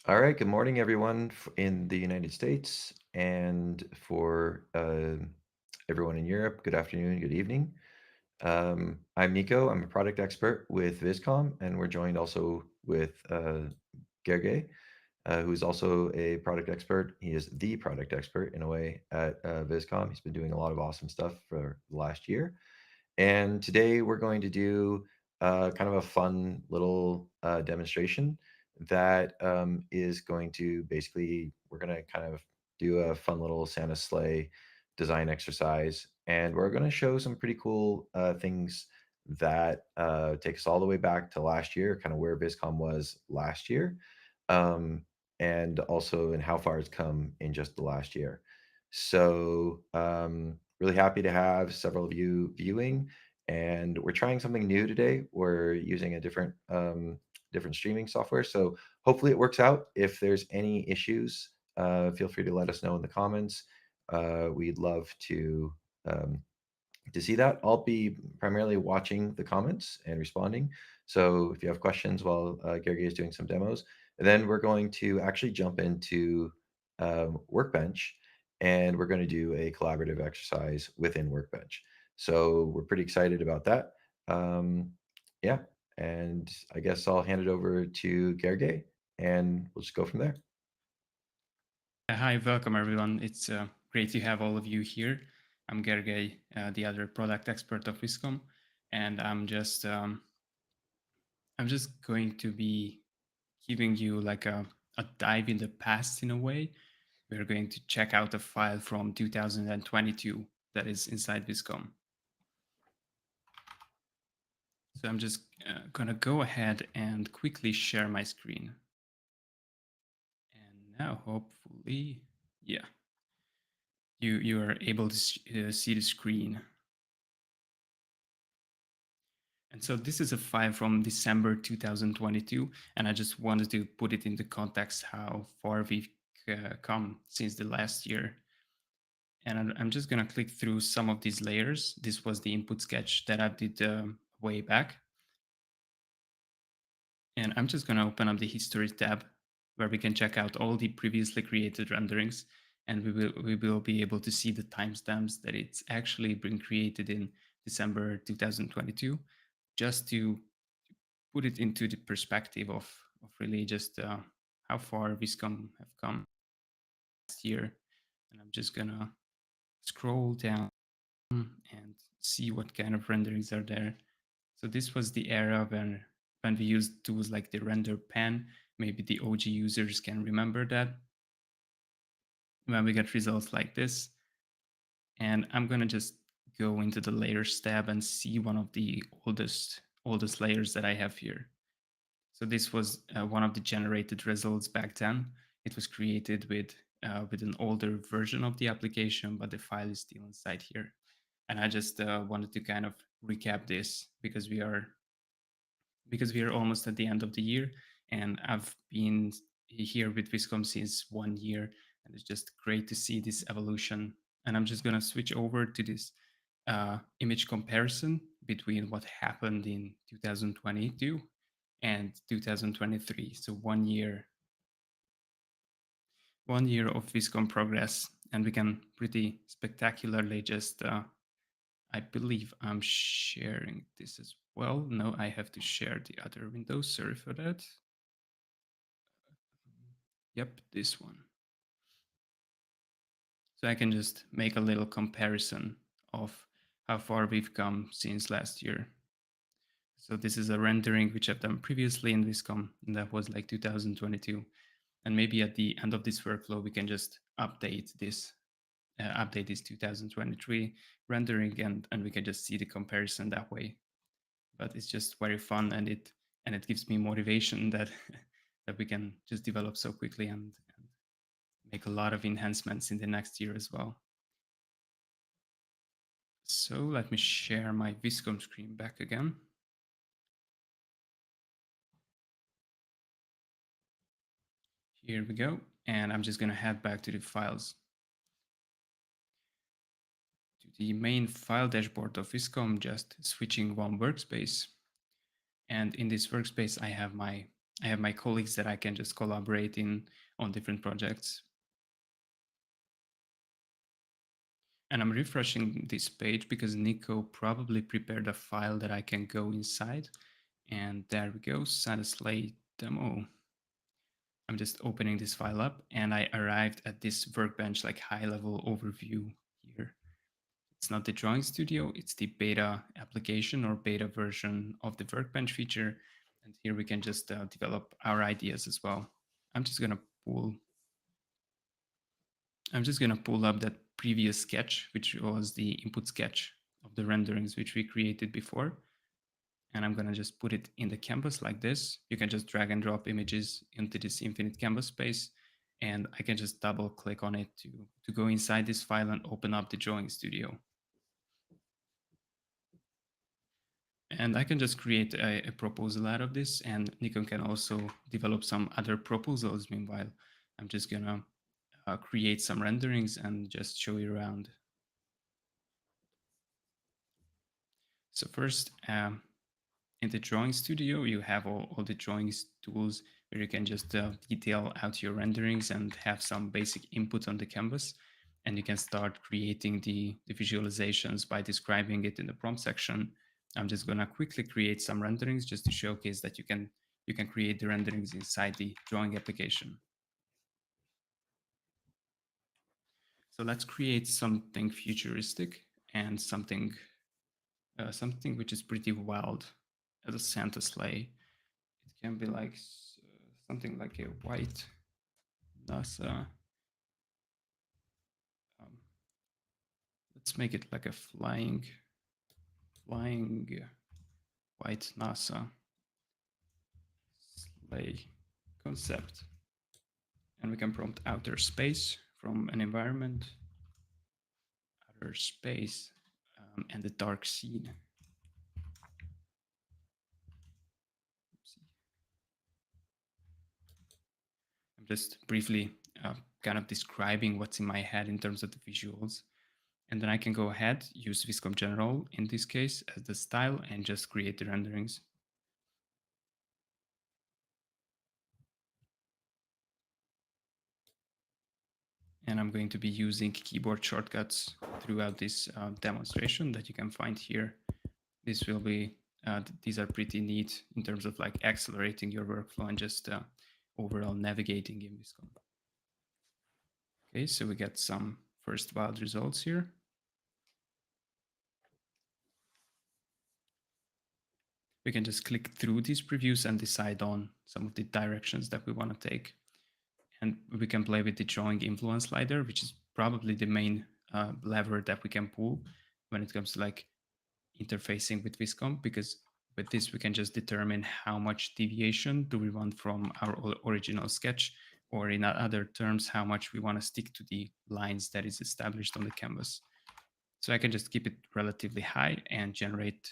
All right, good morning, everyone in the United States, and for everyone in Europe, good afternoon, good evening. I'm Nico. I'm a product expert with Vizcom, and we're joined also with Gergely, who's also a product expert. He is the product expert in a way at Vizcom. He's been doing a lot of awesome stuff for the last year. And today we're going to do kind of a fun little demonstration that is going to basically, we're going to kind of do a fun little Santa sleigh design exercise. And we're going to show some pretty cool things that take us all the way back to last year, kind of where Viscom was last year, um, and also in how far it's come in just the last year. So, really happy to have several of you viewing, and we're trying something new today. We're using a different streaming software, so hopefully it works out. If there's any issues, feel free to let us know in the comments. We'd love um, to see that. I'll be primarily watching the comments and responding. So if you have questions while Gergi is doing some demos, and then we're going to actually jump into Workbench, and we're going to do a collaborative exercise within Workbench. So we're pretty excited about that. Um, yeah, and I guess I'll hand it over to Gerge, and we'll just go from there. Hi, welcome everyone. It's great to have all of you here. I'm Gergely, the other product expert of Vizcom, and I'm just going to be giving you like a dive in the past in a way. We're going to check out a file from 2022 that is inside Vizcom. So I'm just gonna go ahead and quickly share my screen. And now hopefully, yeah, you are able to see the screen. And so this is a file from December 2022, and I just wanted to put it into context how far we've come since the last year. And I'm just gonna click through some of these layers. This was the input sketch that I did way back. And I'm just gonna open up the history tab where we can check out all the previously created renderings, and we will be able to see the timestamps that it's actually been created in December 2022, just to put it into the perspective of really just how far Vizcom have come last year. And I'm just gonna scroll down and see what kind of renderings are there. So this was the era when we used tools like the render pen. Maybe the OG users can remember that, when we get results like this. And I'm gonna just go into the layers tab and see one of the oldest layers that I have here. So this was one of the generated results back then. It was created with an older version of the application, but the file is still inside here. And I just wanted to kind of recap this because we are almost at the end of the year, and I've been here with Vizcom since 1 year, and it's just great to see this evolution. And I'm just gonna switch over to this image comparison between what happened in 2022 and 2023. So 1 year of Vizcom progress, and we can pretty spectacularly just I believe I'm sharing this as well. No, I have to share the other window. Sorry for that. Yep, this one. So I can just make a little comparison of how far we've come since last year. So this is a rendering which I've done previously in Vizcom, and that was like 2022. And maybe at the end of this workflow, we can just update this 2023 rendering, and we can just see the comparison that way. But it's just very fun, and it gives me motivation that that we can just develop so quickly and make a lot of enhancements in the next year as well. So let me share my Vizcom screen back again. Here we go. And I'm just going to head back to the files, to the main file dashboard of Vizcom, just switching one workspace. And in this workspace, I have my I have my colleagues that I can just collaborate in on different projects. And I'm refreshing this page because Nico probably prepared a file that I can go inside. And there we go, Santas Sleigh demo. I'm just opening this file up and I arrived at this workbench like high level overview here. It's not the drawing studio, it's the beta application or beta version of the workbench feature. And here we can just develop our ideas as well. I'm just gonna pull up that previous sketch, which was the input sketch of the renderings which we created before. And I'm gonna just put it in the canvas like this. You can just drag and drop images into this infinite canvas space. And I can just double click on it to go inside this file and open up the drawing studio. And I can just create a proposal out of this, and Nikon can also develop some other proposals. Meanwhile, I'm just gonna create some renderings and just show you around. So first, in the drawing studio, you have all the drawings tools where you can just detail out your renderings and have some basic input on the canvas. And you can start creating the visualizations by describing it in the prompt section. I'm just gonna quickly create some renderings just to showcase that you can create the renderings inside the drawing application. So let's create something futuristic and something which is pretty wild as a Santa sleigh. It can be like something like a white NASA. Um, let's make it like a flying white NASA sleigh concept. And we can prompt outer space from an environment, outer space, and the dark scene. I'm just briefly kind of describing what's in my head in terms of the visuals. And then I can go ahead, use Vizcom General in this case as the style and just create the renderings. And I'm going to be using keyboard shortcuts throughout this demonstration that you can find here. This will be, these are pretty neat in terms of like accelerating your workflow and just overall navigating in Vizcom. Okay, so we get some first wild results here. We can just click through these previews and decide on some of the directions that we want to take. And we can play with the drawing influence slider, which is probably the main lever that we can pull when it comes to like interfacing with Vizcom, because with this we can just determine how much deviation do we want from our original sketch, or in other terms, how much we want to stick to the lines that is established on the canvas. So I can just keep it relatively high and generate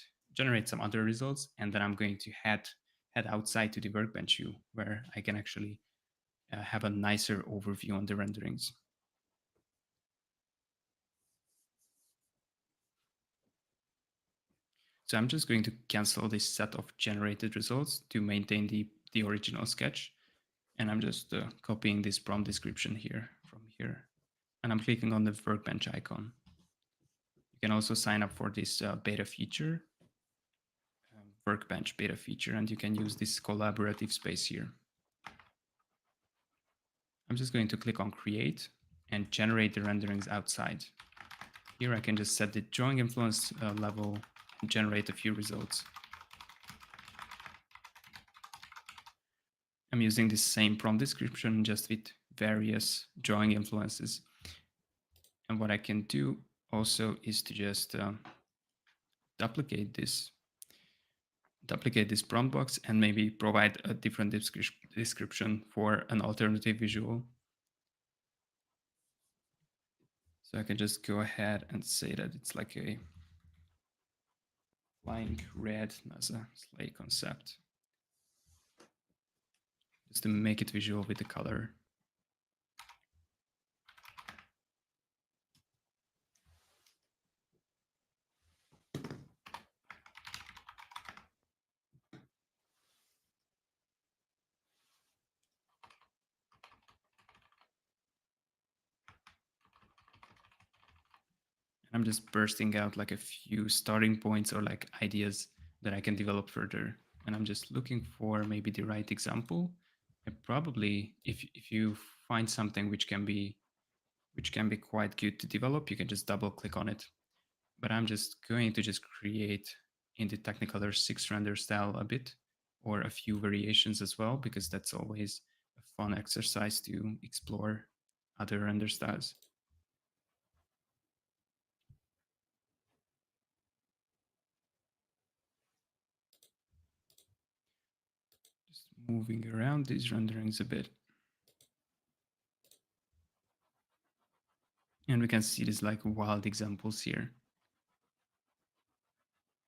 some other results, and then I'm going to head outside to the workbench view where I can actually have a nicer overview on the renderings. So I'm just going to cancel this set of generated results to maintain the original sketch. And I'm just copying this prompt description here from here. And I'm clicking on the workbench icon. You can also sign up for this beta feature, workbench beta feature, and you can use this collaborative space here. I'm just going to click on create and generate the renderings outside. Here I can just set the drawing influence level and generate a few results. I'm using the same prompt description just with various drawing influences. And what I can do also is to just duplicate this prompt box and maybe provide a different description for an alternative visual. So I can just go ahead and say that it's like a flying red NASA sleigh concept, just to make it visual with the color. I'm just bursting out like a few starting points or like ideas that I can develop further. And I'm just looking for maybe the right example. And probably if you find something which can be quite good to develop, you can just double click on it. But I'm just going to just create in the Technicolor 6 render style a bit or a few variations as well, because that's always a fun exercise to explore other render styles. Just moving around these renderings a bit. And we can see these like wild examples here.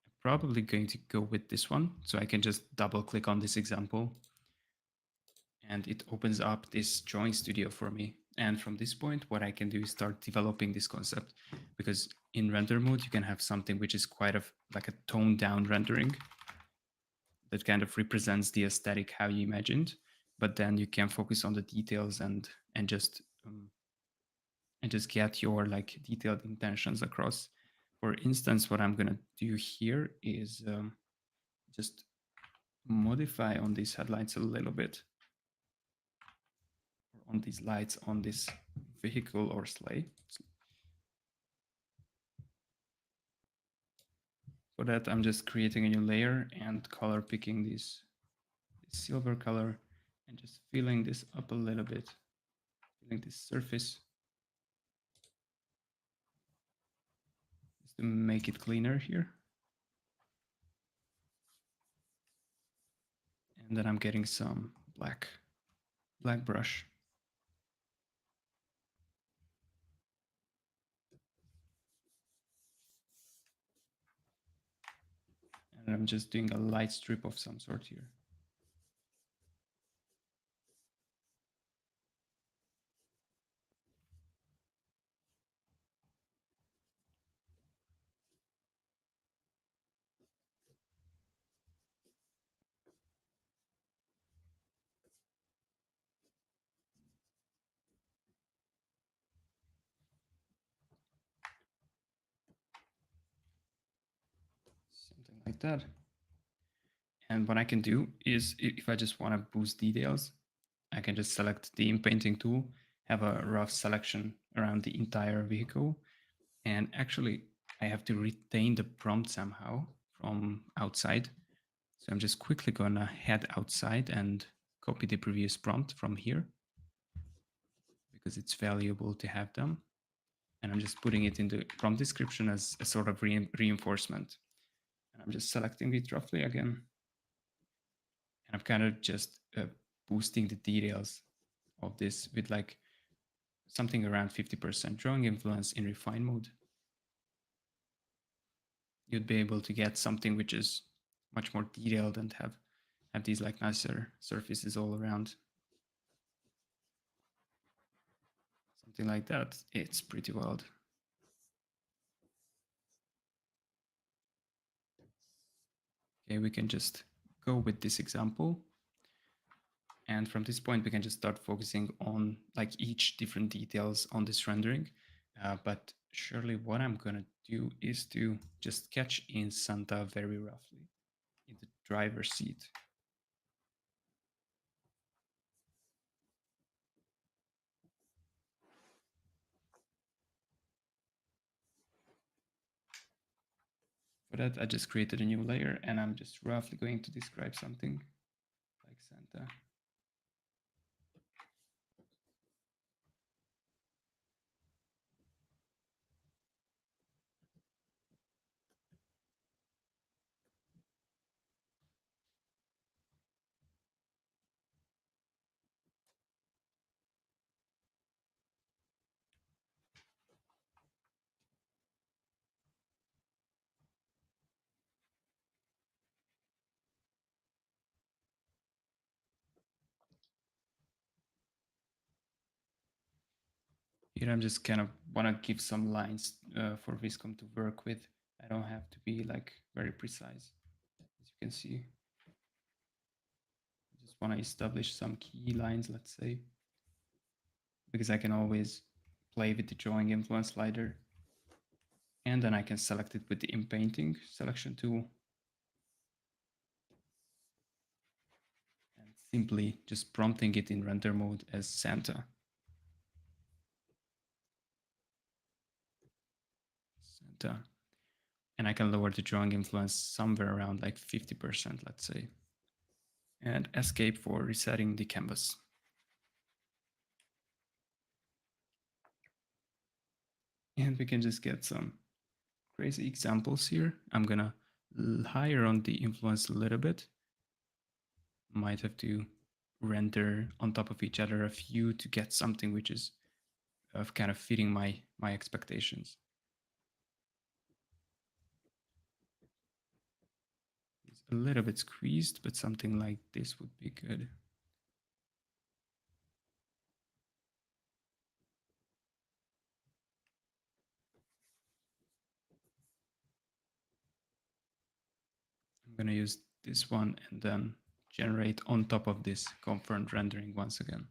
I'm probably going to go with this one. So I can just double click on this example and it opens up this drawing studio for me. And from this point, what I can do is start developing this concept, because in render mode, you can have something which is quite like a toned down rendering that kind of represents the aesthetic how you imagined, but then you can focus on the details and just and just get your like detailed intentions across. For instance, what I'm gonna do here is just modify on these headlights a little bit, or on these lights on this vehicle or sleigh. For that, I'm just creating a new layer and color picking this silver color and just filling this up a little bit, filling this surface just to make it cleaner here. And then I'm getting some black brush. And I'm just doing a light strip of some sort here. Something like that. And what I can do is, if I just want to boost details, I can just select the inpainting tool, have a rough selection around the entire vehicle. And actually, I have to retain the prompt somehow from outside. So I'm just quickly going to head outside and copy the previous prompt from here, because it's valuable to have them. And I'm just putting it in the prompt description as a sort of reinforcement. And I'm just selecting it roughly again. And I'm kind of just boosting the details of this with like something around 50% drawing influence in refine mode. You'd be able to get something which is much more detailed and have these like nicer surfaces all around. Something like that. It's pretty wild. Okay, we can just go with this example. And from this point, we can just start focusing on like each different details on this rendering. But surely what I'm gonna do is to just sketch in Santa very roughly in the driver's seat. For that, I just created a new layer and I'm just roughly going to describe something like Santa. Here I'm just kind of want to give some lines for Vizcom to work with. I don't have to be like very precise, as you can see. I just want to establish some key lines, let's say, because I can always play with the drawing influence slider And then I can select it with the inpainting selection tool. And simply just prompting it in render mode as Santa. Santa. And I can lower the drawing influence somewhere around like 50%, let's say. And escape for resetting the canvas. And we can just get some crazy examples here. I'm gonna higher on the influence a little bit. Might have to render on top of each other a few to get something which is kind of fitting my expectations. It's a little bit squeezed, but something like this would be good. I'm gonna use this one and then generate on top of this confirmed rendering once again.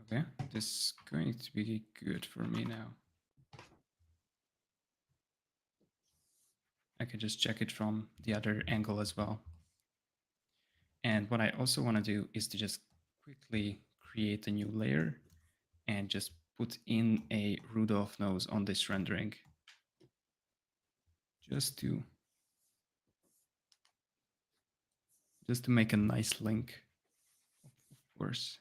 Okay, this is going to be good for me now. I can just check it from the other angle as well. And what I also want to do is to just quickly create a new layer and just put in a Rudolph nose on this rendering. Just to make a nice link, of course.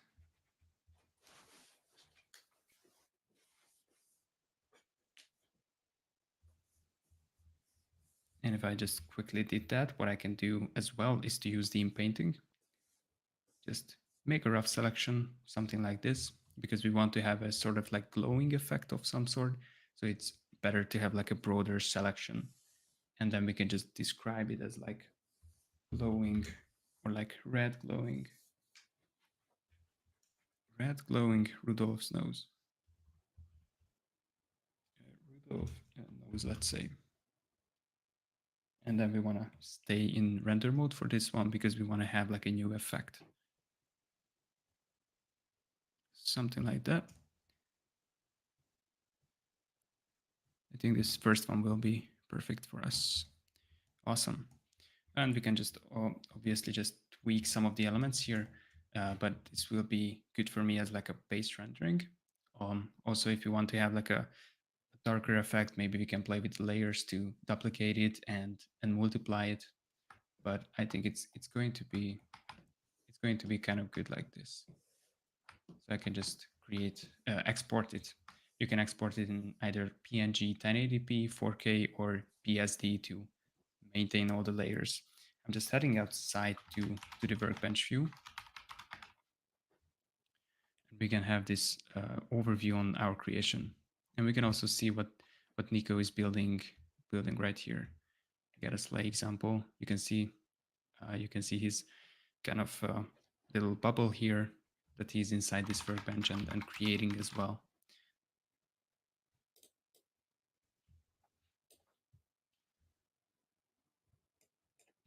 And if I just quickly did that, what I can do as well is to use the inpainting. Just make a rough selection, something like this, because we want to have a sort of like glowing effect of some sort. So it's better to have like a broader selection. And then we can just describe it as like glowing or like red glowing Rudolph's nose. Rudolph nose, let's say. And then we want to stay in render mode for this one because we want to have like a new effect. Something like that. I think this first one will be perfect for us. Awesome. And we can just obviously just tweak some of the elements here, but this will be good for me as like a base rendering. Also, if you want to have like a darker effect, maybe we can play with layers to duplicate it and multiply it. But I think it's going to be kind of good like this. So I can just create export it. You can export it in either PNG 1080p, 4K, or PSD to maintain all the layers. I'm just heading outside to the workbench view. And we can have this overview on our creation. And we can also see what Nyko is building right here. I get a sleigh example. You can see his kind of little bubble here that he's inside this workbench and creating as well.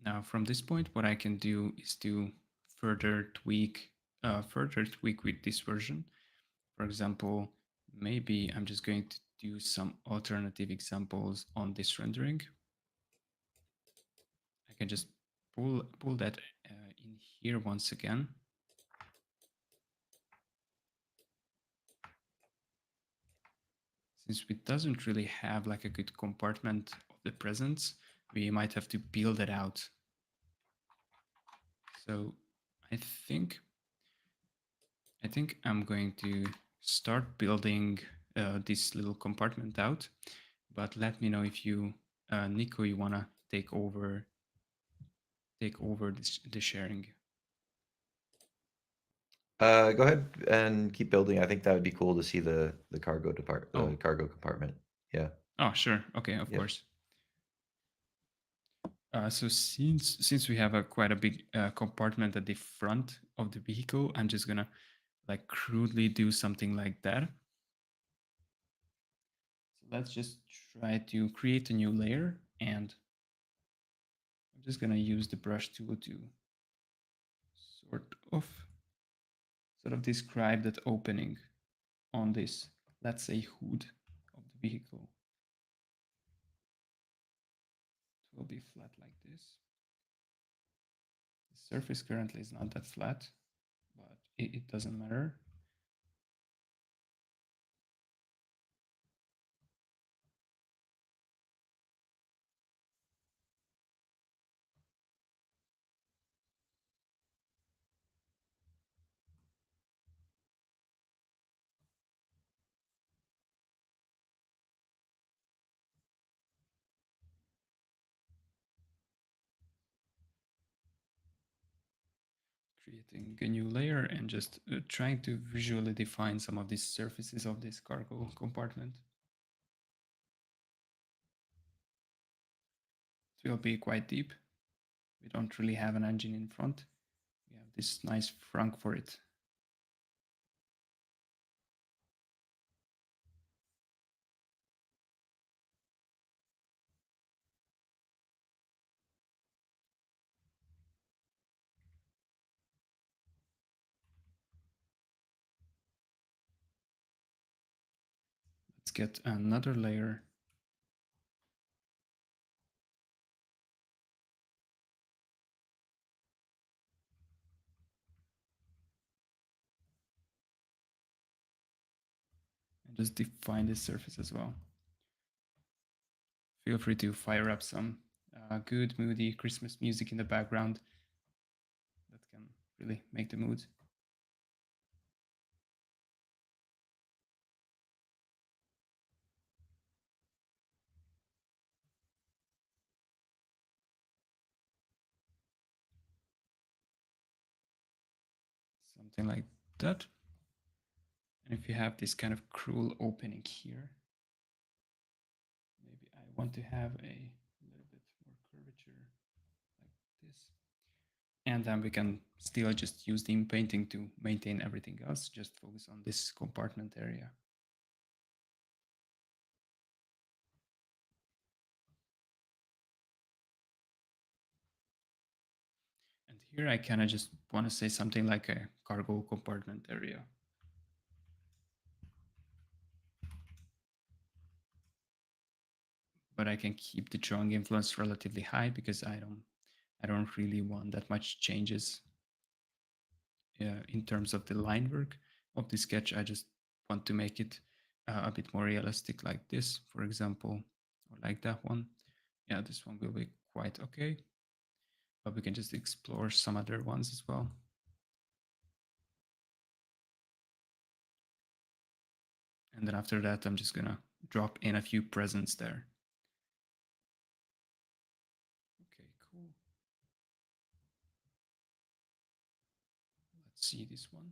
Now, from this point, what I can do is to further tweak with this version. For example, maybe I'm just going to do some alternative examples on this rendering. I can just pull that in here once again. Since it doesn't really have like a good compartment of the presents, we might have to build it out. So I think I'm going to start building this little compartment out, but let me know if you, Nyko, you wanna take over the sharing. Go ahead and keep building. I think that would be cool to see the Oh, cargo compartment. Yeah. oh, sure. Okay, of Yep. course. So since we have a quite a big compartment at the front of the vehicle, I'm just gonna like crudely do something like that. So let's just try to create a new layer and just gonna use the brush tool to sort of describe that opening on this, let's say, hood of the vehicle. It will be flat like this. The surface currently is not that flat, but it doesn't matter. Creating a new layer and just trying to visually define some of these surfaces of this cargo compartment. It will be quite deep. We don't really have an engine in front. We have this nice frunk for it. Let's get another layer. And just define this surface as well. Feel free to fire up some good, moody Christmas music in the background. That can really make the mood. Something like that. And if you have this kind of cruel opening here, maybe I want to have a little bit more curvature like this. And then we can still just use the painting to maintain everything else, just focus on this compartment area. And here I kind of just want to say something like a cargo compartment area. But I can keep the drawing influence relatively high because I don't really want that much changes in terms of the line work of the sketch. I just want to make it a bit more realistic, like this, for example, or like that one. Yeah, this one will be quite okay, but we can just explore some other ones as well. And then after that, I'm just gonna drop in a few presents there. Okay, cool. Let's see this one.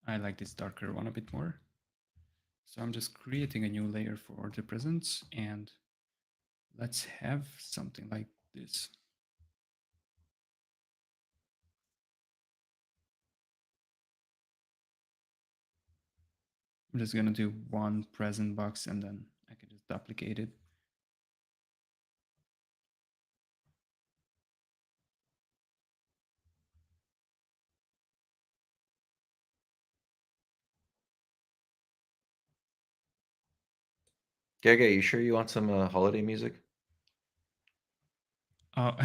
I like this darker one a bit more. So I'm just creating a new layer for the presents, and let's have something like this. I'm just gonna do one present box and then I can just duplicate it. Gergely, you sure you want some holiday music? Oh,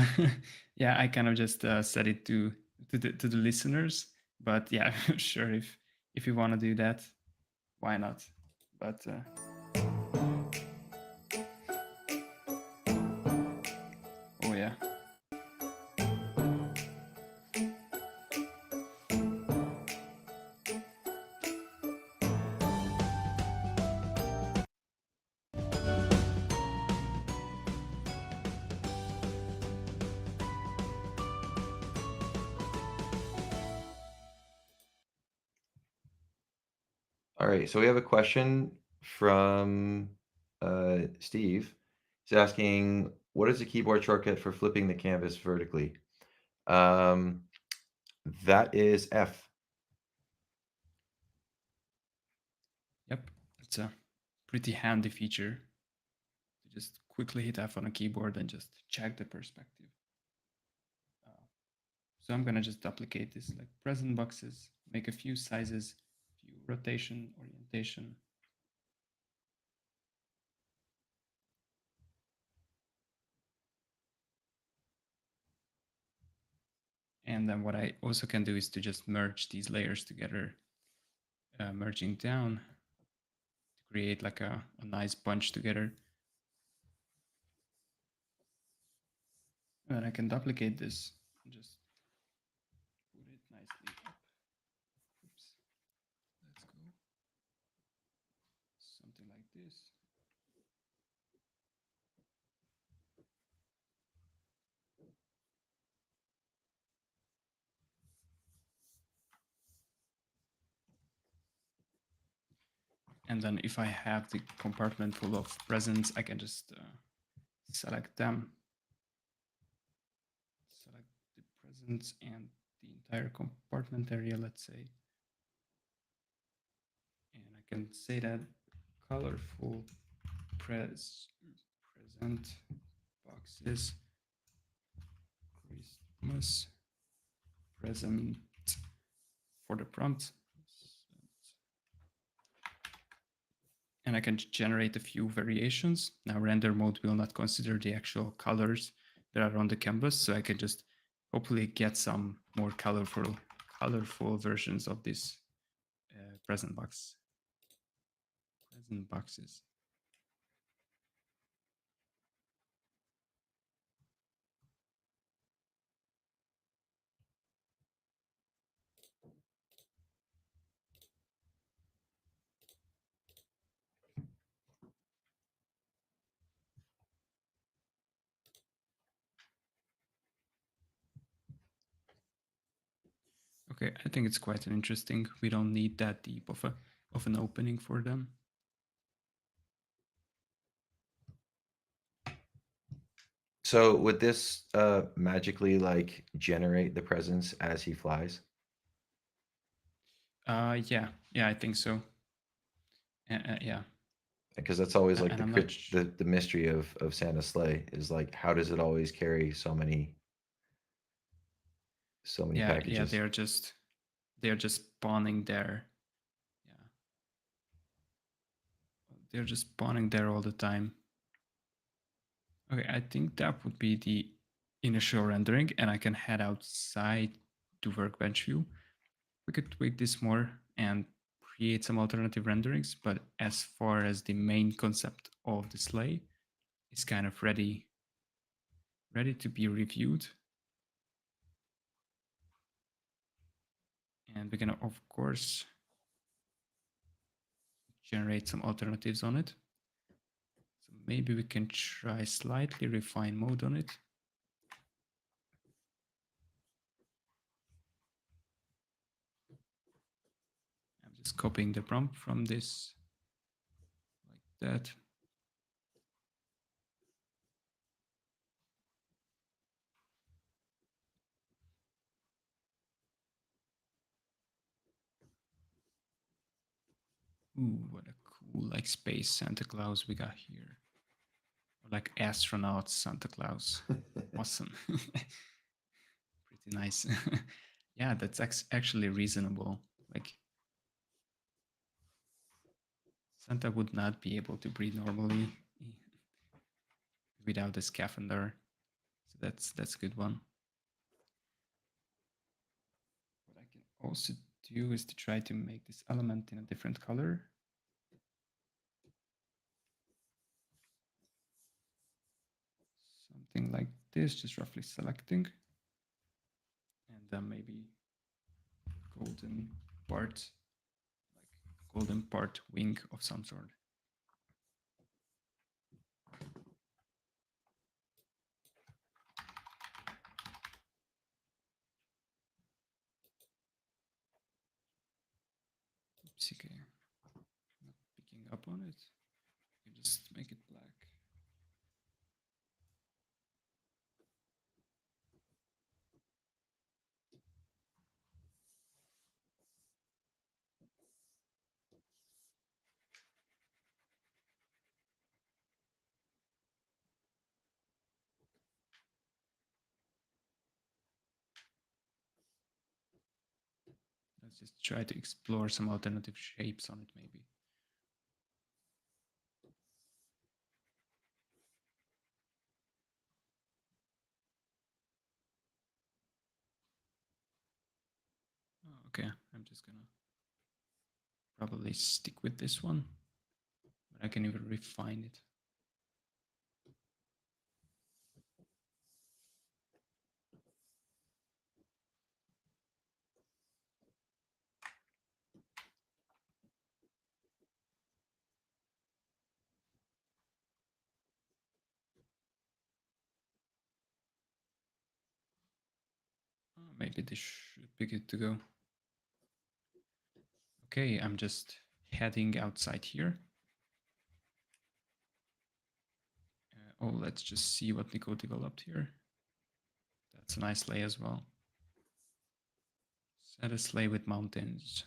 yeah, I kind of just set it to the listeners, but yeah, sure, if you want to do that, why not? But oh yeah. All right, so we have a question from Steve. He's asking, what is the keyboard shortcut for flipping the canvas vertically? Um, that is F. Yep, it's a pretty handy feature just quickly hit F on a keyboard and just check the perspective. Uh, so I'm gonna just duplicate this like present boxes, make a few sizes, few rotation, orientation. And then what I also can do is to just merge these layers together, merging down to create like a nice bunch together. And then I can duplicate this and just put it nicely up. Oops. Let's go. Something like this. And then if I have the compartment full of presents, I can just select them, select the presents and the entire compartment area, let's say. And I can say that colorful present boxes Christmas present for the prompt. And I can generate a few variations. Now render mode will not consider the actual colors that are on the canvas, so I can just hopefully get some more colorful versions of this present boxes. Okay, I think it's quite interesting. We don't need that deep of an opening for them. So would this magically like generate the presence as he flies? Yeah, I think so. Yeah, Because that's always like and I'm not. the mystery of Santa's sleigh is like how does it always carry so many Yeah, packages? they're just spawning there. Yeah, they're just spawning there all the time. Okay, I think that would be the initial rendering, and I can head outside to workbench view. We could tweak this more and create some alternative renderings, but as far as the main concept of the sleigh is kind of ready to be reviewed. And we're gonna of course generate some alternatives on it. So maybe we can try slightly refine mode on it. I'm just copying the prompt from this like that. Ooh, what a cool like space Santa Claus we got here. Or like astronaut Santa Claus. Awesome. Pretty nice. Yeah, that's actually reasonable. Like Santa would not be able to breathe normally without a scaphandar. So that's a good one. What I can also do is to try to make this element in a different color. Something like this, just roughly selecting. And then maybe golden part, like golden part wing of some sort. Oops, okay. Not picking up on it. You can just make it black. Let's just try to explore some alternative shapes on it, maybe. Oh, okay, I'm just gonna probably stick with this one, but I can even refine it. Maybe this should be good to go. Okay, I'm just heading outside here. Oh, let's just see what Nico developed here. That's a nice sleigh as well. Santas Sleigh with mountains.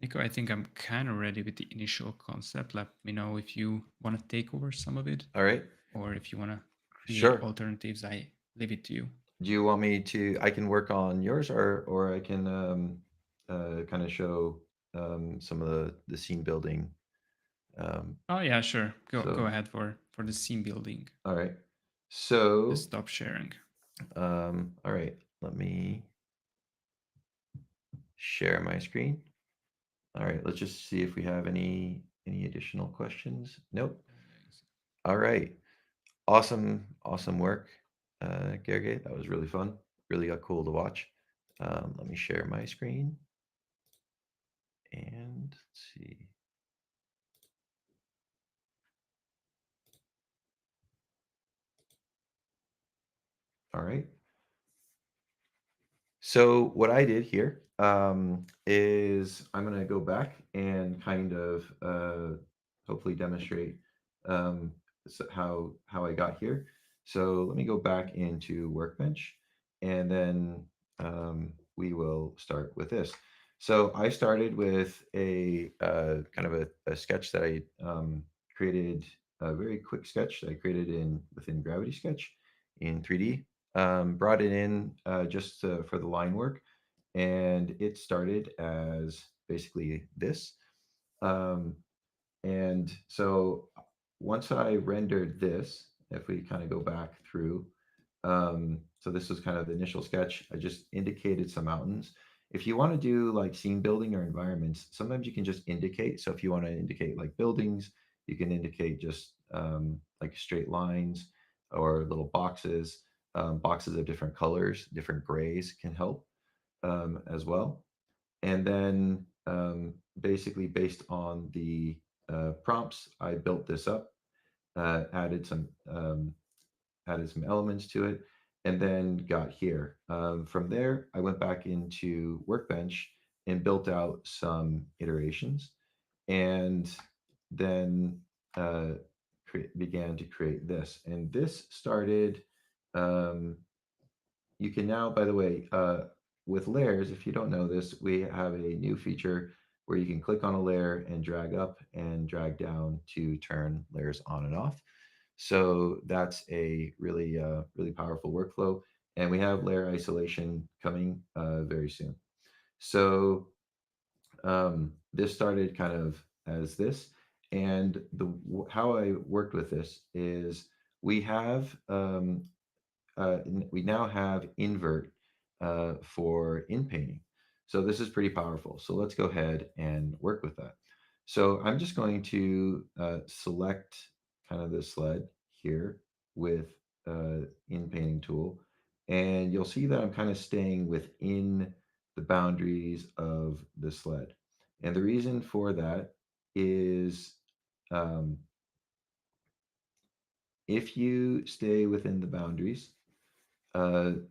Nico, I think I'm kind of ready with the initial concept. Let me know if you want to take over some of it All right. or if you want to create Sure. alternatives. I leave it to you. Do you want me to? I can work on yours, or I can kind of show some of the scene building. Um, Oh yeah, sure. Go so, ahead for the scene building. all right. Just So, stop sharing. all right. Let me share my screen. All right. Let's just see if we have any additional questions. Nope. All right. Awesome, awesome work, Gergely. That was really fun. Really got cool to watch. Let me share my screen and let's see. All right. So what I did here is I'm going to go back and kind of hopefully demonstrate how I got here. So let me go back into Workbench, and then we will start with this. So I started with a kind of a sketch that I created, a very quick sketch that I created in within Gravity Sketch in 3D. Brought it in just for the line work, and it started as basically this. Um, and so once I rendered this, if we kind of go back through, so this was kind of the initial sketch. I just indicated some mountains. If you want to do like scene building or environments, sometimes you can just indicate. So if you want to indicate like buildings, you can indicate just like straight lines or little boxes. Boxes of different colors, different grays can help as well. And then basically based on the prompts, I built this up, uh, added some um, added some elements to it, and then got here. From there, I went back into Workbench and built out some iterations, and then uh, began to create this. And this started. Um, you can now, by the way, with layers, if you don't know this, we have a new feature where you can click on a layer and drag up and drag down to turn layers on and off. So that's a really powerful workflow. And we have layer isolation coming very soon. So this started kind of as this. And how I worked with this is we have we now have invert for in painting. So this is pretty powerful. So let's go ahead and work with that. So I'm just going to select kind of the sled here with in painting tool. And you'll see that I'm kind of staying within the boundaries of the sled. And the reason for that is um, if you stay within the boundaries,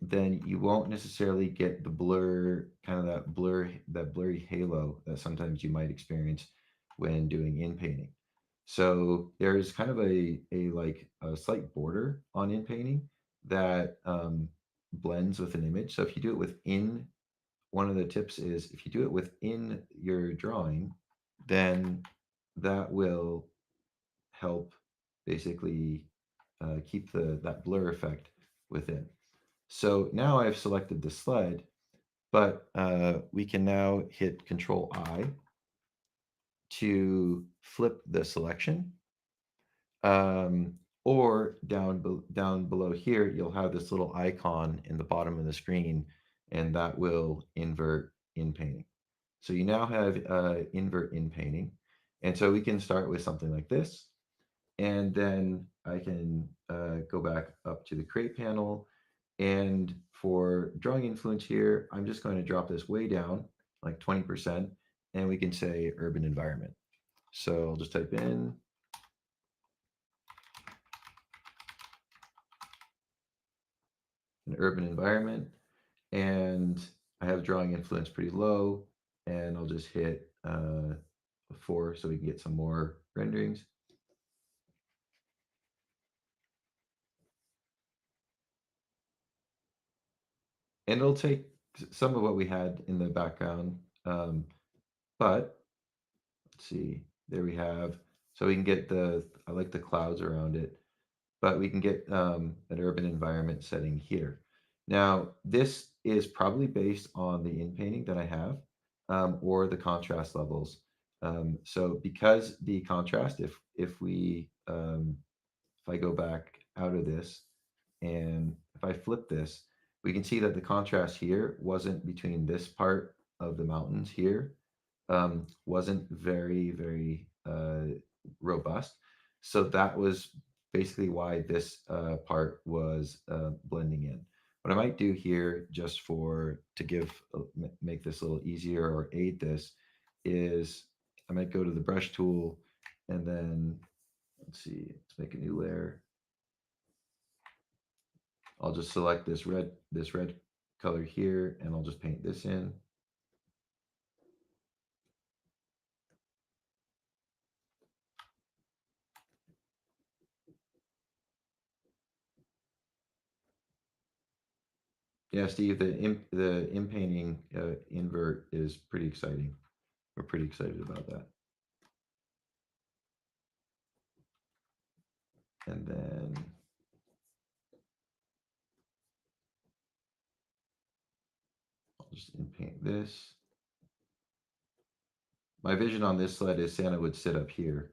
then you won't necessarily get the blur, kind of that blurry halo that sometimes you might experience when doing in painting. So there's kind of a like a slight border on in painting that blends with an image. So if you do it within, one of the tips is if you do it within your drawing, then that will help basically keep the that blur effect within. So now I've selected the sled, but we can now hit Control I to flip the selection. Um, or down below here, you'll have this little icon in the bottom of the screen, and that will invert in painting. So you now have invert in painting. And so we can start with something like this. And then I can go back up to the create panel. And for drawing influence here, I'm just going to drop this way down, like 20%, and we can say urban environment. So I'll just type in an urban environment, and I have drawing influence pretty low, and I'll just hit 4 so we can get some more renderings. And it'll take some of what we had in the background, but let's see, there we have, so we can get I like the clouds around it, but we can get an urban environment setting here. Now, this is probably based on the in painting that I have, or the contrast levels. So because the contrast, if I go back out of this and if I flip this, we can see that the contrast here wasn't between this part of the mountains here, wasn't very robust. So that was basically why this part was blending in. What I might do here, just for to make this a little easier or aid this, is I might go to the brush tool and then let's see, let's make a new layer. I'll just select this red color here, and I'll just paint this in. Yeah, Steve, the painting invert is pretty exciting. We're pretty excited about that. And then I'll just in paint this. My vision on this sled is Santa would sit up here,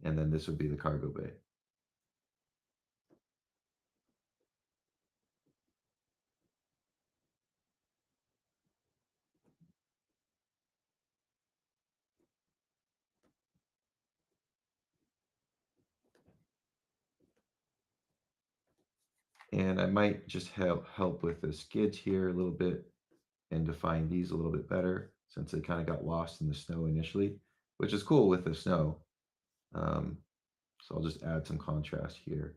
and then this would be the cargo bay. And I might just help with the skids here a little bit and define these a little bit better since they kind of got lost in the snow initially, which is cool with the snow. Um, so I'll just add some contrast here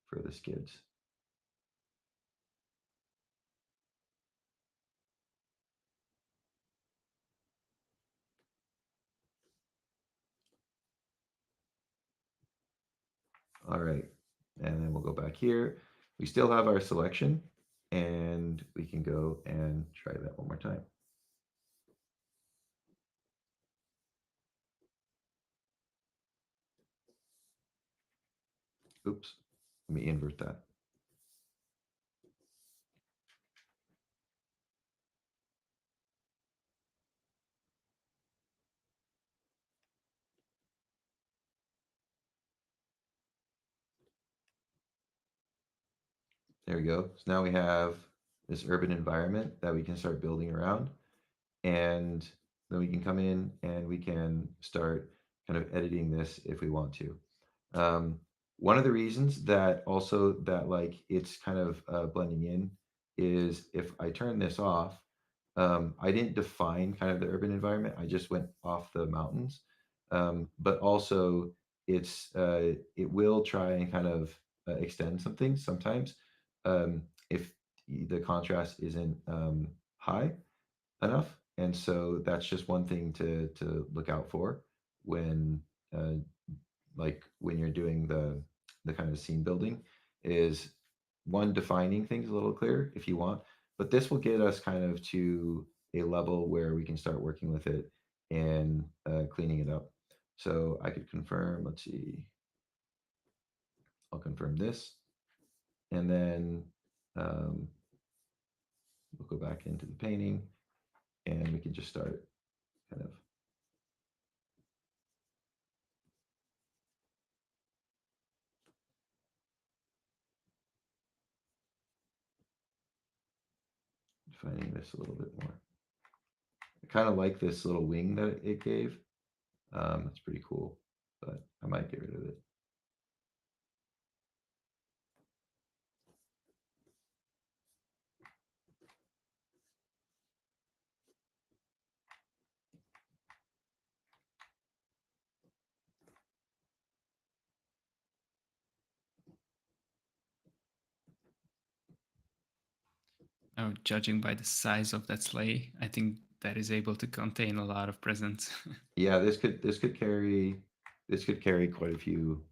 for the skids. All right, and then we'll go back here. We still have our selection, and we can go and try that one more time. Oops, let me invert that. There we go. So now we have this urban environment that we can start building around, and then we can come in and we can start kind of editing this if we want to. Um, One of the reasons that also that like it's kind of blending in is if I turn this off, I didn't define kind of the urban environment. I just went off the mountains, but also it will try and kind of extend some things sometimes if the contrast isn't high enough. And so that's just one thing to look out for when uh, like when you're doing the kind of scene building is one defining things a little clearer if you want, but this will get us kind of to a level where we can start working with it and cleaning it up. So I could confirm, let's see, I'll confirm this, and then Um, we'll go back into the painting and we can just start kind of defining this a little bit more. I kind of like this little wing that it gave. That's pretty cool, but I might get rid of it. Oh, judging by the size of that sleigh, I think that is able to contain a lot of presents. Yeah, this could carry quite a few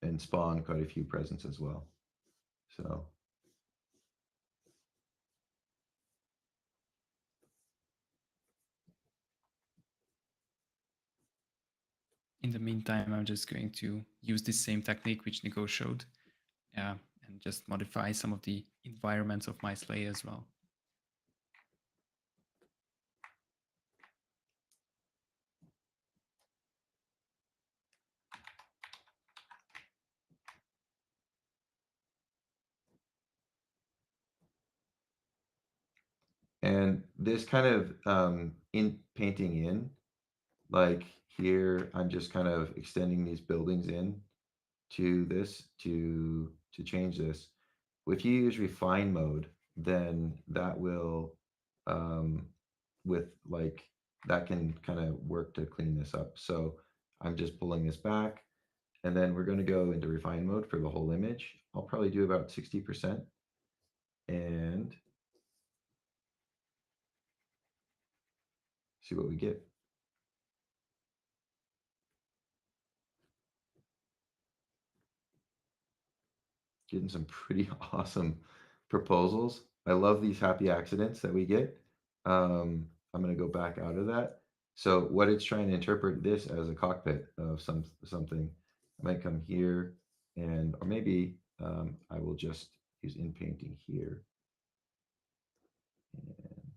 and spawn quite a few presents as well. So In the meantime, I'm just going to use this same technique which Nico showed, yeah, and just modify some of the environments of my sleigh as well. and this kind of in painting in like here, I'm just kind of extending these buildings in to this to change this. If you use refine mode, then that will um, with like that can kind of work to clean this up. So I'm just pulling this back, and then we're going to go into refine mode for the whole image. I'll probably do about 60%, and see what we get. Getting some pretty awesome proposals. I love these happy accidents that we get. I'm going to go back out of that. So what it's trying to interpret this as a cockpit of something. I might come here and or maybe I will just use in painting here. And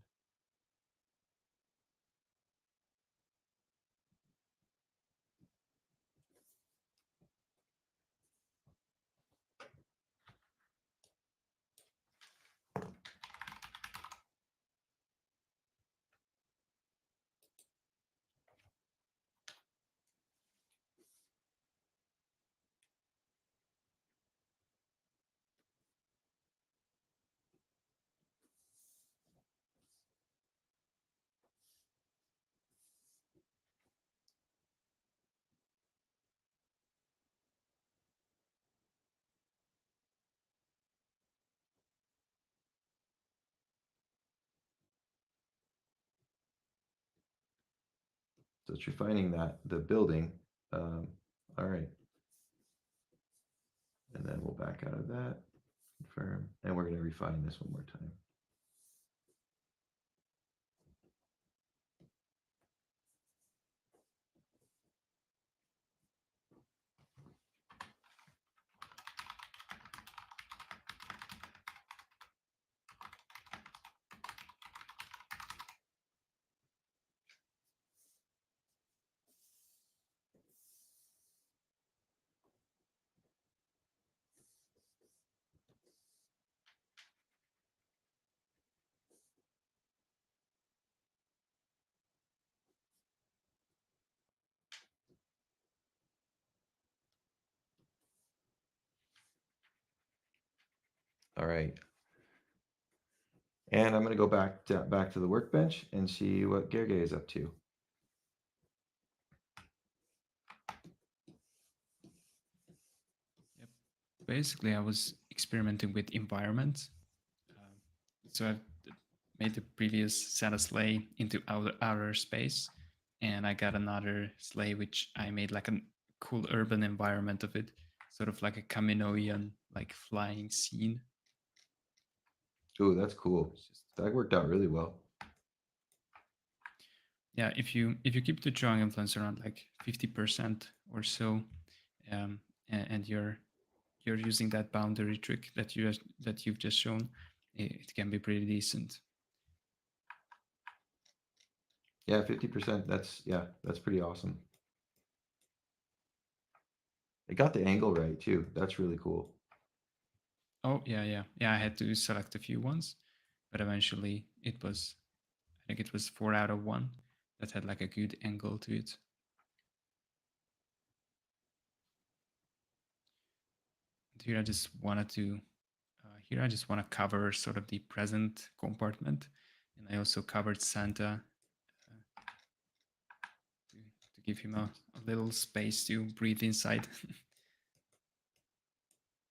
so it's refining that the building. Um, all right, and then we'll back out of that, confirm, and we're going to refine this one more time. All right, and I'm going to go back to the workbench and see what Gerge is up to. Yep. Basically, I was experimenting with environments. Um, so I've made the previous Santas Sleigh into outer space, and I got another sleigh which I made like a cool urban environment of it, sort of like a Kaminoan like flying scene. Ooh, that's So cool. it's just That worked out really well. yeah, if you keep the drawing influence around like 50% or so, and you're you're using that boundary trick that you've just shown, it can be pretty decent. Yeah, 50%. That's pretty awesome. It got the angle right too. That's really cool. Oh yeah. I had to select a few ones, but eventually it was, I think it was 4 out of 1 that had like a good angle to it. And here I just wanted to, here I just want to cover sort of the present compartment, and I also covered Santa uh, to give him a little space to breathe inside.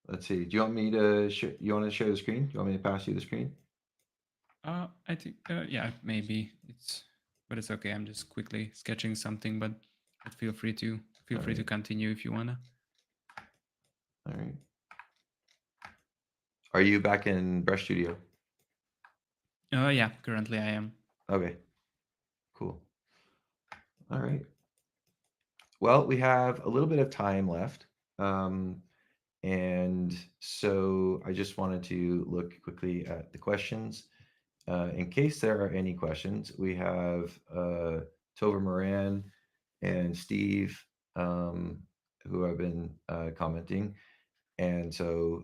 Let's see. Do you want me to you want to share the screen? Do you want me to pass you the screen? I think yeah, maybe it's, but it's okay. I'm just quickly sketching something, but feel All free to right. continue if you wanna. All right. Are you back in Brush Studio? Yeah, currently I am. Okay. Cool. All right. Well, we have a little bit of time left. Um, and so I just wanted to look quickly at the questions. In case there are any questions, we have Tova Moran and Steve um, who have been commenting. And so,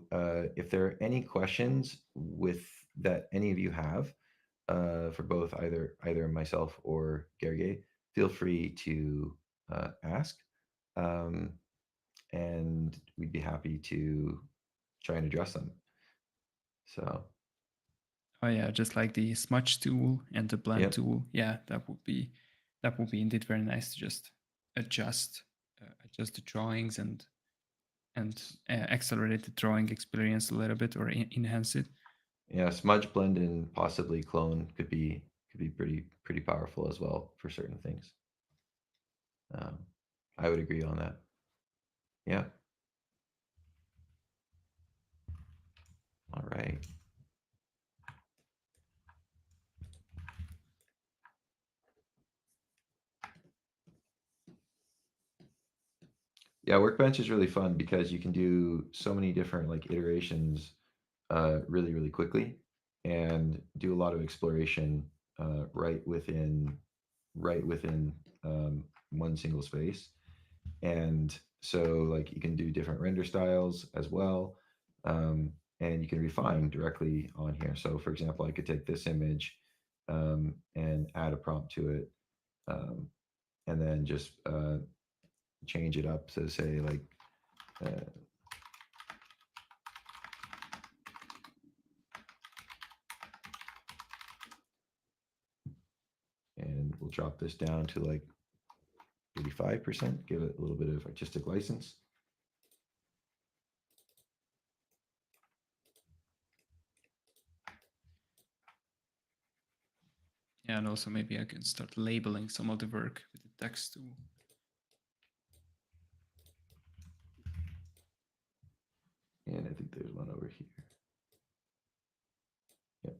if there are any questions with that any of you have for both either myself or Gergely, feel free to ask, um, and we'd be happy to try and address them. So, Oh yeah, just like the smudge tool and the blend yep, tool. Yeah, that would be indeed very nice to just adjust adjust the drawings and accelerate the drawing experience a little bit or enhance it. yeah, smudge blend and possibly clone could be pretty powerful as well for certain things. Um, I would agree on that. Yeah. All right. Yeah, Workbench is really fun because you can do so many different like iterations really quickly and do a lot of exploration right within right within one single space. And so like you can do different render styles as well, um, and you can refine directly on here. So for example, I could take this image and add a prompt to it, um, and then just change it up to say like uh, and we'll drop this down to like 85%, give it a little bit of artistic license. Yeah, and also maybe I can start labeling some of the work with the text tool. And I think there's one over here. Yep.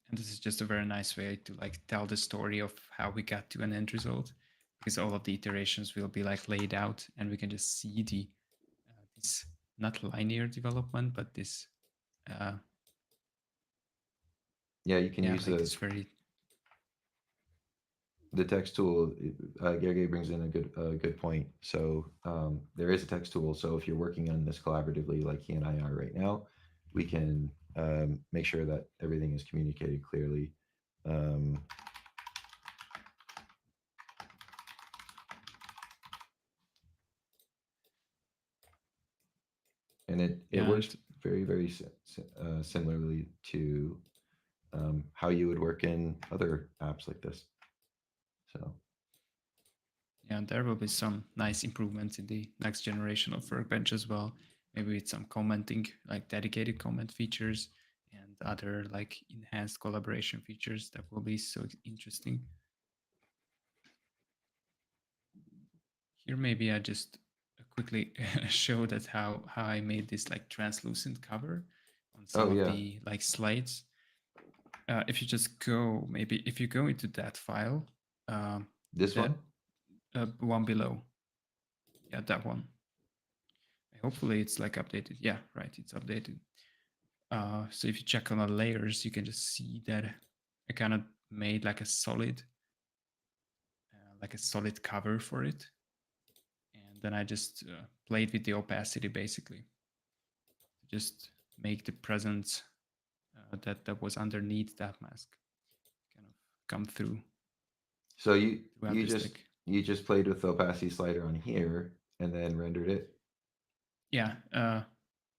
And this is just a very nice way to like tell the story of how we got to an end result, because all of the iterations will be like laid out and we can just see the this not linear development but this uh Yeah, you can yeah, use like this very, the text tool. Gergely brings in a good point. So there is a text tool. So if you're working on this collaboratively, like he and I are right now, we can make sure that everything is communicated clearly. Um, and it yeah, works and very similarly to how you would work in other apps like this. So yeah, and there will be some nice improvements in the next generation of Workbench as well. Maybe with some commenting, like dedicated comment features and other like enhanced collaboration features that will be so interesting. Here, maybe I just quickly show that how I made this like translucent cover on some oh of yeah, the like slides. If you just go, maybe if you go into that file, this that one. one below, Yeah, that one. Hopefully it's like updated. Yeah, right, it's updated. So if you check on the layers, you can just see that I kind of made like a solid cover for it, and then I just played with the opacity basically to just make the presence that was underneath that mask kind of come through So you throughout you the just stick. you just played with the opacity slider on here and then rendered it. Yeah,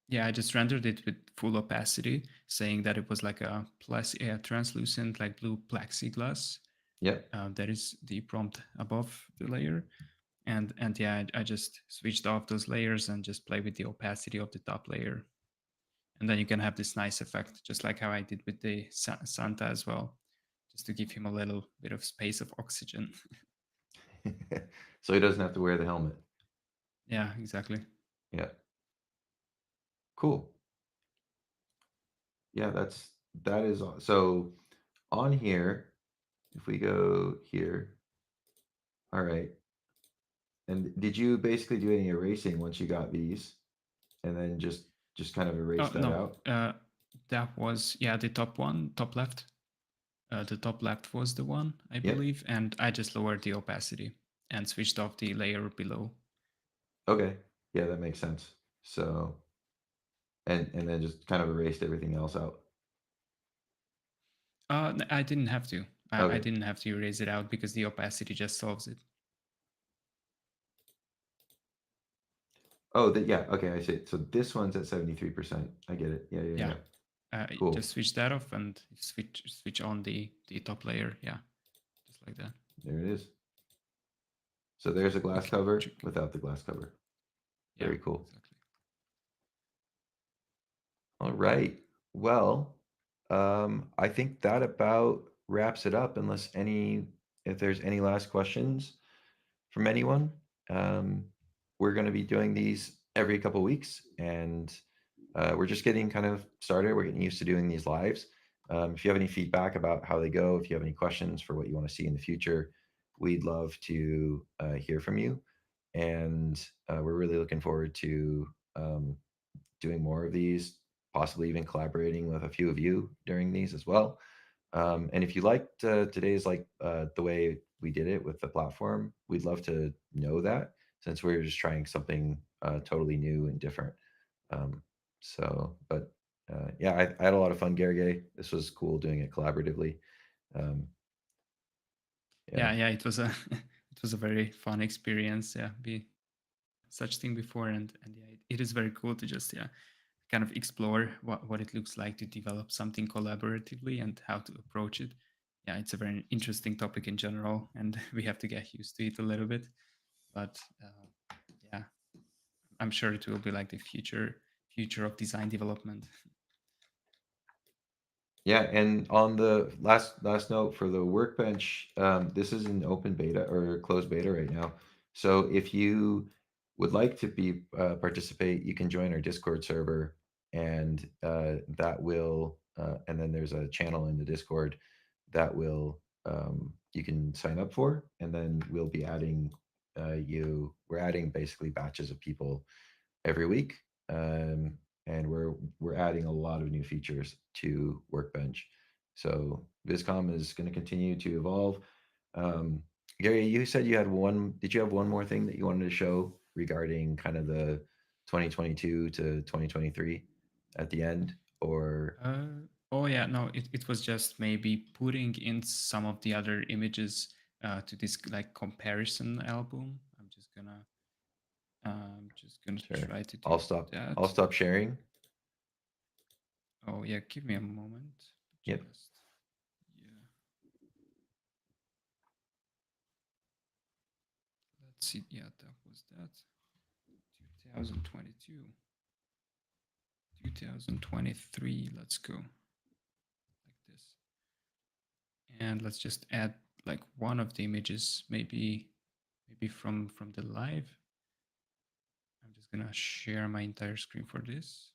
yeah. I just rendered it with full opacity, saying that it was like a translucent, like blue plexiglass. Yep. That is the prompt above the layer, and yeah, I just switched off those layers and just play with the opacity of the top layer, and then you can have this nice effect, just like how I did with the Santa as well, just to give him a little bit of space of oxygen. So he doesn't have to wear the helmet. Yeah, exactly. Yeah. Cool. Yeah, that is so on here. If we go here, all right. And did you basically do any erasing once you got these, and then just kind of erase Oh that no, out? that was, yeah, the top one, top left. The top left was the one, I Yep. believe, and I just lowered the opacity and switched off the layer below. Okay. Yeah, that makes sense. So and then just kind of erased everything else out. I didn't have to. I Okay. didn't have to erase it out because the opacity just solves it. Oh, yeah. Okay, I see. So this one's at 73%. I get it. Yeah, yeah, Yeah, yeah. just Cool. switch that off and switch on the top layer. Yeah, just like that. There it is. So there's a glass Quick cover trick. without the glass cover. Yeah, Very cool. exactly. All right. Well, I think that about wraps it up. If there's any last questions from anyone, um, we're going to be doing these every couple weeks, and we're just getting kind of started. We're getting used to doing these lives. If you have any feedback about how they go, if you have any questions for what you want to see in the future, we'd love to hear from you. And we're really looking forward to doing more of these, possibly even collaborating with a few of you during these as well. And if you liked today's the way we did it with the platform, we'd love to know that since we're just trying something totally new and different. Um, but yeah, I had a lot of fun, Gergely. This was cool doing it collaboratively. Um, yeah, Yeah, yeah. It was a it was a very fun experience. Yeah, be such thing before, and yeah, it is very cool to just, yeah, kind of explore what it looks like to develop something collaboratively and how to approach it. Yeah, it's a very interesting topic in general, and we have to get used to it a little bit. But yeah, I'm sure it will be like the future of design development. yeah. And on the last note for the workbench, this is an open beta or closed beta right now. So if you would like to be participate, you can join our Discord server, and and then there's a channel in the Discord that will you can sign up for, and then we'll be adding we're adding basically batches of people every week, um, and we're adding a lot of new features to Workbench. So Vizcom is going to continue to evolve. Um, Gary, you said you had one. Did you have one more thing that you wanted to show regarding kind of the 2022 to 2023 at the end, or Oh yeah, no, it was just maybe putting in some of the other images to this like comparison album. I'm just gonna sure? try to do I'll stop. I'll that. stop sharing. Oh yeah, give me a moment. Yep. Just, yeah, let's see. Yeah, that was that. 2022, 2023. Let's go like this, and let's just add like one of the images, maybe from the live. I'm just gonna share my entire screen for this.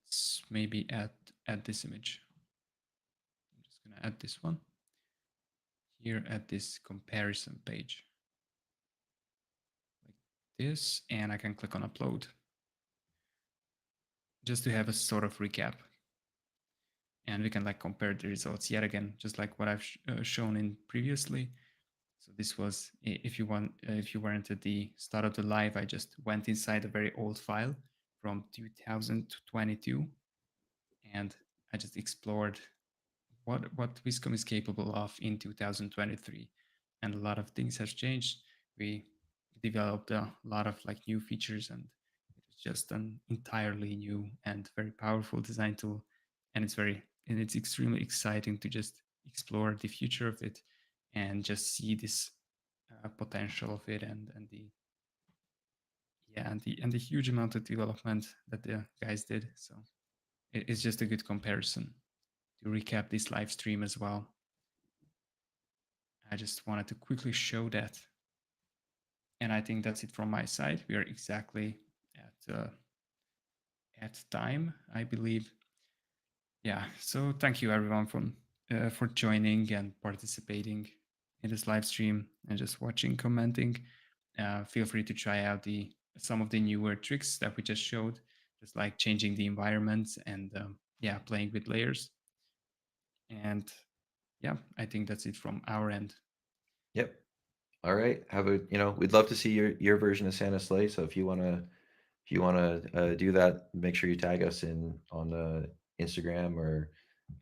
Let's maybe add this image. I'm just gonna add this one here at this comparison page. this and I can click on upload just to have a sort of recap. And we can like compare the results yet again, just like what I've shown in previously. So this was, if you weren't at the start of the live, I just went inside a very old file from 2022 and I just explored what Vizcom is capable of in 2023, and a lot of things have changed. We developed a lot of like new features, and it was just an entirely new and very powerful design tool. And it's extremely exciting to just explore the future of it and just see this potential of it, and the yeah and the huge amount of development that the guys did. So it's just a good comparison to recap this live stream as well. I just wanted to quickly show that. And I think that's it from my side. We are exactly at time, I believe. Yeah. So thank you everyone for joining and participating in this live stream and just watching, commenting. Feel free to try out the some of the newer tricks that we just showed, just like changing the environment and yeah, playing with layers. And yeah, I think that's it from our end. Yep. All right. Have a we'd love to see your version of Santa Sleigh. So if you wanna do that, make sure you tag us in on Instagram or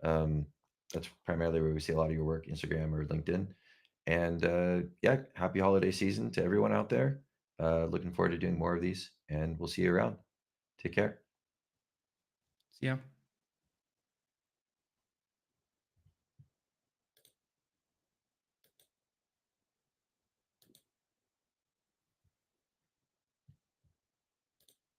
um, that's primarily where we see a lot of your work, Instagram or LinkedIn. And yeah, happy holiday season to everyone out there. Looking forward to doing more of these, and we'll see you around. Take care. So yeah.